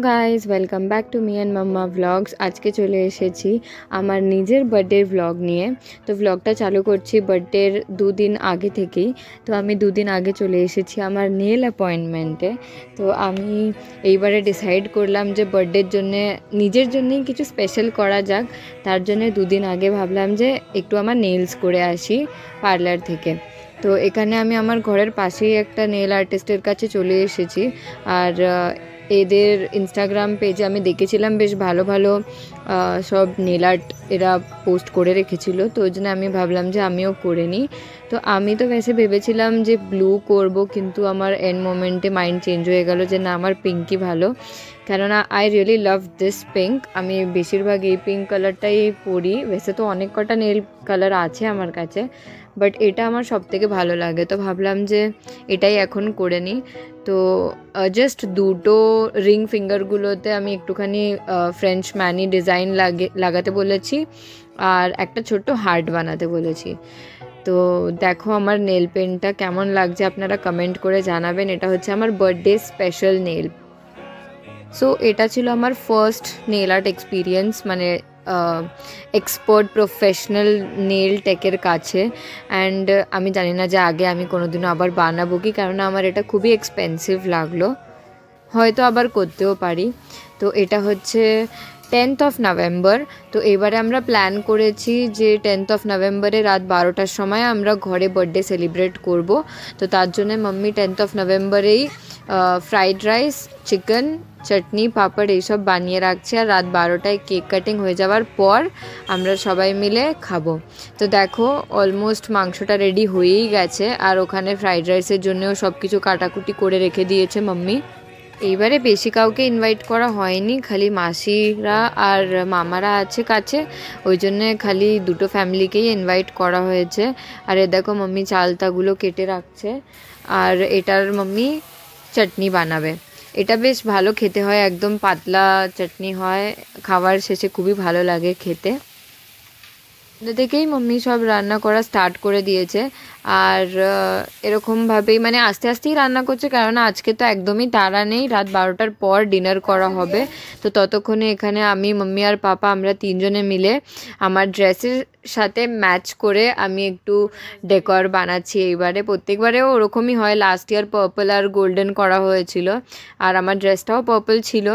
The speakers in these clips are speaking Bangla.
Guys welcome back to me and mamma vlogs. আজকে চলে এসেছি আমার নিজের বার্থডের ভ্লগ নিয়ে। তো ভ্লগটা চালু করছি বার্থডের দুদিন আগে থেকেই। তো আমি দুদিন আগে চলে এসেছি আমার নেল অ্যাপয়েন্টমেন্টে। তো আমি এইবারে ডিসাইড করলাম যে বার্থডের জন্যে নিজের জন্যেই কিছু স্পেশাল করা যাক। তার জন্যে দুদিন আগে ভাবলাম যে একটু আমার নেলস করে আসি পার্লার থেকে। তো এখানে আমি আমার ঘরের পাশেই একটা নেল আর্টিস্টের কাছে চলে এসেছি। আর এদের ইনস্টাগ্রাম পেজে আমি দেখেছিলাম বেশ ভালো ভালো সব নেল আর্ট এরা পোস্ট করে রেখেছিল। তো ওই জন্য আমি ভাবলাম যে আমিও করে নিই। তো আমি তো ভেসে ভেবেছিলাম যে ব্লু করব, কিন্তু আমার এন্ড মোমেন্টে মাইন্ড চেঞ্জ হয়ে গেল যে না, আমার পিঙ্কই ভালো। কেননা I really love this pink. আমি বেশিরভাগ এই পিঙ্ক কালারটাই পরি। ভেসে তো অনেক কটা নেল কালার আছে আমার কাছে, বাট এটা আমার সবথেকে ভালো লাগে। তো ভাবলাম যে এটাই এখন করে নিই। তো জাস্ট দুটো রিং ফিঙ্গারগুলোতে আমি একটুখানি ফ্রেঞ্চ ম্যানি ডিজাইন লাগাতে বলেছি, আর একটা ছোট্ট হার্ট বানাতে বলেছি। তো দেখো আমার নেল পেন্টটা কেমন লাগছে আপনারা কমেন্ট করে জানাবেন। এটা হচ্ছে আমার বার্থডে স্পেশাল নেল। সো এটা ছিল আমার ফার্স্ট নেল আর্ট এক্সপিরিয়েন্স, মানে এক্সপার্ট প্রফেশনাল নেল টেকের কাছে। অ্যান্ড আমি জানি না যে আগে আমি কোনোদিনও আবার বানাবো কি, কারণ আমার এটা খুবই এক্সপেন্সিভ লাগলো। হয়তো আবার করতেও পারি। তো এটা হচ্ছে 10th of November। তো এবারে আমরা প্ল্যান করেছি যে 10th of November রাত 12টার সময় আমরা ঘরে বার্থডে সেলিব্রেট করব। তো তার জন্য mummy 10th of November fried rice, chicken, chutney, papad এইসব বানিয়ে রাখছে। আর রাত 12টায় কেক কাটিং হয়ে যাওয়ার পর আমরা সবাই মিলে খাবো। তো দেখো অলমোস্ট মাংসটা রেডি হয়েই গেছে, আর ওখানে ফ্রাইড রাইসের জন্যও সব কিছু কাটাকুটি করে রেখে দিয়েছে মাম্মি। এইবারে বেশি কাউকে ইনভাইট করা হয়নি, খালি মাসিরা আর মামারা আছে কাছে, ওই জন্যে খালি দুটো ফ্যামিলিকেই ইনভাইট করা হয়েছে। আর এ দেখো মাম্মি চালতাগুলো কেটে রাখছে, আর এটার মাম্মি চাটনি বানাবে। এটা বেশ ভালো খেতে হয়, একদম পাতলা চাটনি হয়, খাওয়ার শেষে খুবই ভালো লাগে খেতে। থেকেই মাম্মি সব রান্না করা স্টার্ট করে দিয়েছে। আর এরকমভাবেই মানে আস্তে আস্তেই রান্না করছে, কারণ আজকে তো একদমই তাড়া নেই, রাত 12টার পর ডিনার করা হবে। তো ততক্ষণে এখানে আমি, মাম্মি আর পাপা আমরা তিনজনে মিলে আমার ড্রেসের সাথে ম্যাচ করে আমি একটু ডেকর বানাচ্ছি এইবারে। প্রত্যেকবারেও ওরকমই হয়, লাস্ট ইয়ার পার্পল আর গোল্ডেন করা হয়েছিল, আর আমার ড্রেসটাও পার্পল ছিল।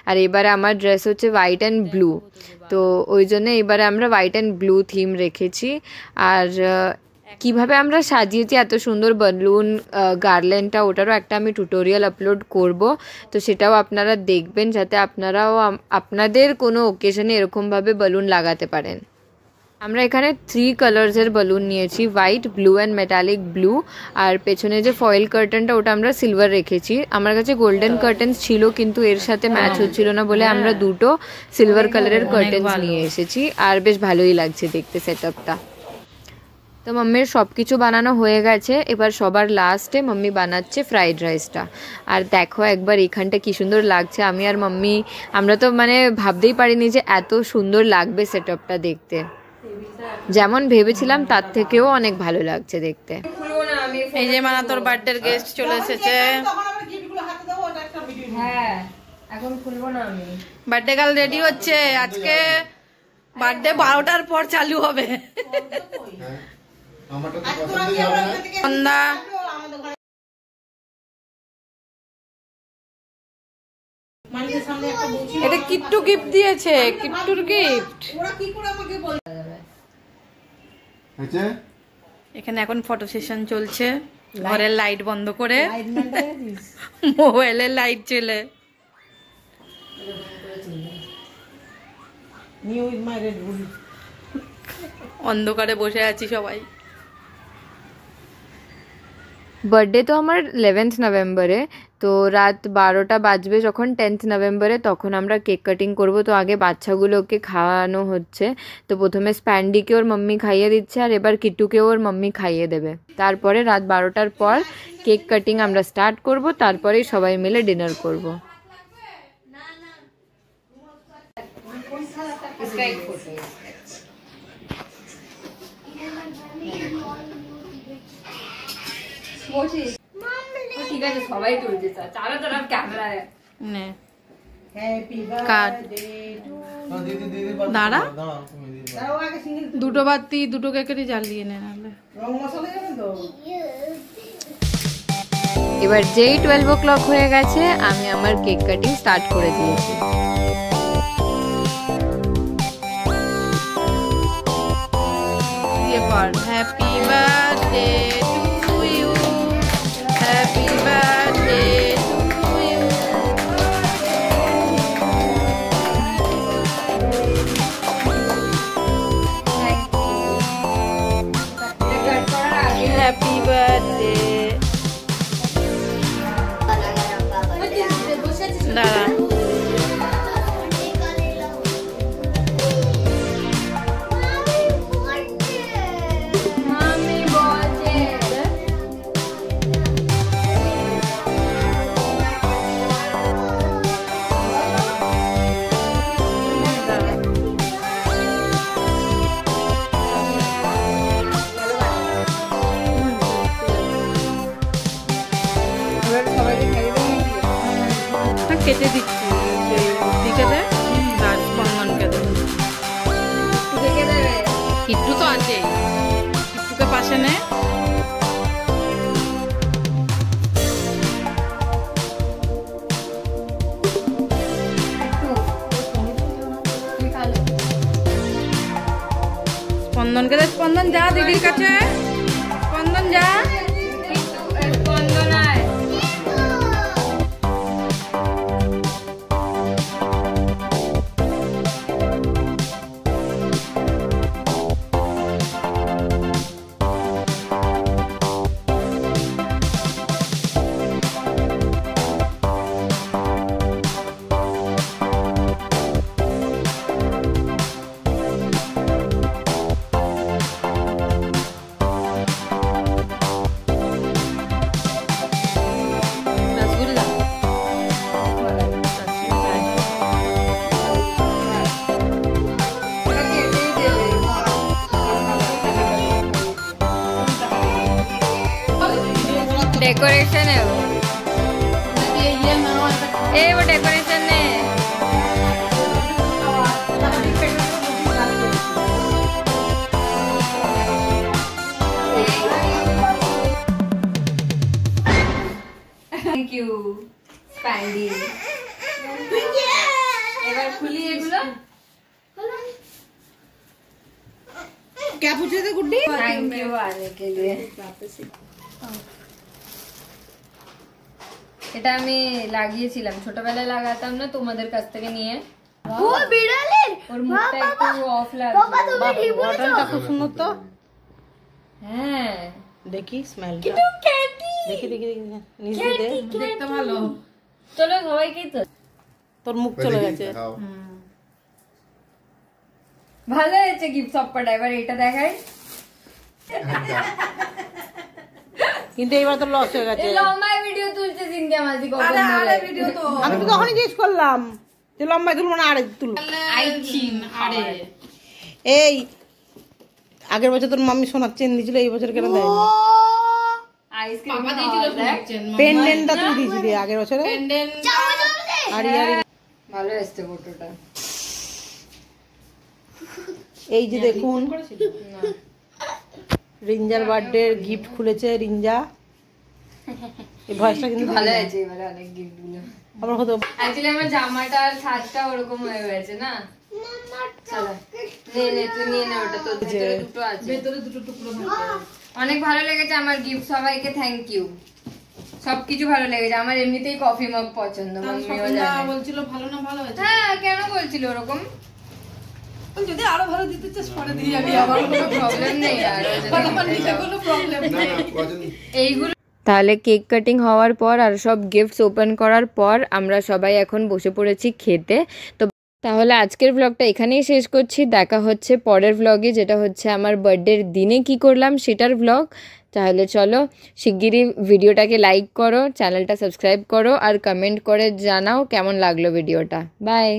আর এবারে আমার ড্রেস হচ্ছে হোয়াইট অ্যান্ড ব্লু। তো ওই জন্য এবারে আমরা হোয়াইট অ্যান্ড ব্লু থিম রেখেছি। আর কিভাবে আমরা সাজিয়েছি এত সুন্দর বালুন গার্ল্যান্ডটা, ওটারও একটা আমি টিউটোরিয়াল আপলোড করব। তো সেটাও আপনারা দেখবেন, যাতে আপনারাও আপনাদের কোনো ওকেশনে এরকমভাবে বালুন লাগাতে পারেন। আমরা এখানে 3 কালার্সের বালুন নিয়েছি, white, blue and metallic blue. আর পেছনে যে ফয়েল কার্টেনটা ওটা আমরা সিলভার রেখেছি। আমার কাছে গোল্ডেন কার্টেন্স ছিল, কিন্তু এর সাথে ম্যাচ হচ্ছিল না বলে আমরা দুটো সিলভার কালারের কার্টেন্স নিয়ে এসেছি। আর বেশ ভালোই লাগছে দেখতে সেটআপটা। তো মাম্মির সব কিছু বানানো হয়ে গেছে, এবার সবার লাস্টে মাম্মি বানাচ্ছে ফ্রাইড রাইসটা। আর দেখো একবার এখানটা কি সুন্দর লাগছে। আমি আর মাম্মি আমরা তো মানে ভাবতেই পারিনি যে এত সুন্দর লাগবে সেটআপটা দেখতে। যেমন ভেবেছিলাম তার থেকেও অনেক ভালো লাগছে দেখতে। এই যে মানা তোর বার্থডের গেস্ট চলে এসেছে। হ্যাঁ, এখন খুলবো না আমি। বার্থডে গার্ল রেডি হচ্ছে। আজকে বার্থডে 12টার পর চালু হবে। এটা কিট্টু গিফট দিয়েছে, কিট্টুর গিফট। এখানে এখন ফটো সেশন চলছে, ঘরের লাইট বন্ধ করে মোবাইলের লাইট চলে। অন্ধকারে বসে আছি সবাই। বার্থডে তো আমার 11th নভেম্বরে। তো রাত 12টা বাজবে যখন 10th নভেম্বরে, তখন আমরা কেক কাটিং করব। তো আগে বাচ্চাগুলোকে খাওয়ানো হচ্ছে। তো প্রথমে স্প্যান্ডিকে ওর মাম্মি খাইয়ে দিচ্ছে, আর এবার কিট্টুকেও ওর মাম্মি খাইয়ে দেবে। তারপরে রাত 12টার পর কেক কাটিং আমরা স্টার্ট করব, তারপরেই সবাই মিলে ডিনার করব। ঠিক আছে, সবাই তুলছে, চারো তরফ ক্যামেরা। কাট দাঁড়া দুটো বাতি দুটো কেকেরই জ্বালিয়ে নে নাহলে এবার যেই 12 o'clock হয়ে গেছে আমি আমার কেক কাটিং স্টার্ট করে দিয়েছি। Happy birthday to you, happy birthday to you. Happy birthday. দাঁড়া কেটে দিচ্ছি দিকে দে আর স্পন্দনকে দে। কিট্টু তো আছেই, কিট্টুকে পাশে নে। স্পন্দনকে দে, স্পন্দন যা দিদির কাছে, স্পন্দন যা। डेकोरेशन है वो, वो डेकोरेशन है। Thank you Spandy. এবার খুলি এগুলো। क्या पूछ रहे थे गुड्डी? थैंक यू आने के लिए। এটা আমি লাগিয়েছিলাম, ছোটবেলায় লাগাতাম না তোমাদের কাছ থেকে নিয়ে। ও বিড়ালের ওর মুখটা একটু অফ লাগছে। বাবা তুমি ঠিক বলেছো। বটলটা খুব সুন্দর তো। হ্যাঁ দেখি স্মেলটা, কিন্তু ক্যাটি দেখি দেখি দেখি নিচে দে, দেখতে ভালো। চলো সবাইকে তো তোর মুখ চলে গেছে। ভালো হয়েছে গিফট সবকটা। এবার এটা দেখাই। কিন্তু এইবার তো লস হয়ে গেছে। এই লম্বাই ভিডিও তুলছে সিনথিয়া মাঝি কখন ধরে। ভিডিও তো আমি তো তখনই জিজ্ঞেস করলাম যে লম্বাই তুলবো না আরে তুলবো। আইছিন আরে এই আগের বছর তোর মাম্মি সোনার চেন দিয়েছিল, এই বছর কেন দেয়নি? আইসক্রিম পাপা দিয়েছিল সোনার চেন। পেন্ডেন্টটা তুই দিয়েছিলি আগের বছরে। পেন্ডেন্ট আরে আরে ভালো এসছে ফটোটা। এই যে দেখুন রিঞ্জার বার্থডে গিফট খুলেছে রিঞ্জা। এই ভয়েসটা কিন্তু ভালো হয়েছে এবারে অনেক গিফট গুলো। আমার কত অ্যাকচুয়ালি আমার জামাটা আর ছাদটা ওরকম হয়ে গেছে না। চলো নে নে তুই নিয়ে নে, ওটা তো ভেতরে দুটো আছে, ভেতরে দুটো টুকরো থাকে। অনেক ভালো লেগেছে আমার গিফট, সবাইকে থ্যাংক ইউ। সবকিছু ভালো লেগেছে আমার। এমনিতেই কফি মগ পছন্দ, মাম্মিও জানে। বলছিল ভালো না ভালো হয়েছে। হ্যাঁ কেন বলছিল ওরকম? যদি আরো ভালো দিতে চাস পরে দিয়ে যাবি, আমার কোনো প্রবলেম নেই আর কোনো প্রবলেম নেই। এইগুলো তাহলে কেক কাটিং হওয়ার পর আর সব গিফটস ওপেন করার পর আমরা সবাই এখন বসে পড়েছি খেতে। তো তাহলে আজকের ব্লগটা এখানেই শেষ করছি। দেখা হচ্ছে পরের ব্লগে, যেটা হচ্ছে আমার বার্থডের দিনে কি করলাম সেটার ব্লগ। তাহলে চলো শিগগিরই ভিডিওটাকে লাইক করো, চ্যানেলটা সাবস্ক্রাইব করো আর কমেন্ট করে জানাও কেমন লাগলো ভিডিওটা। বাই।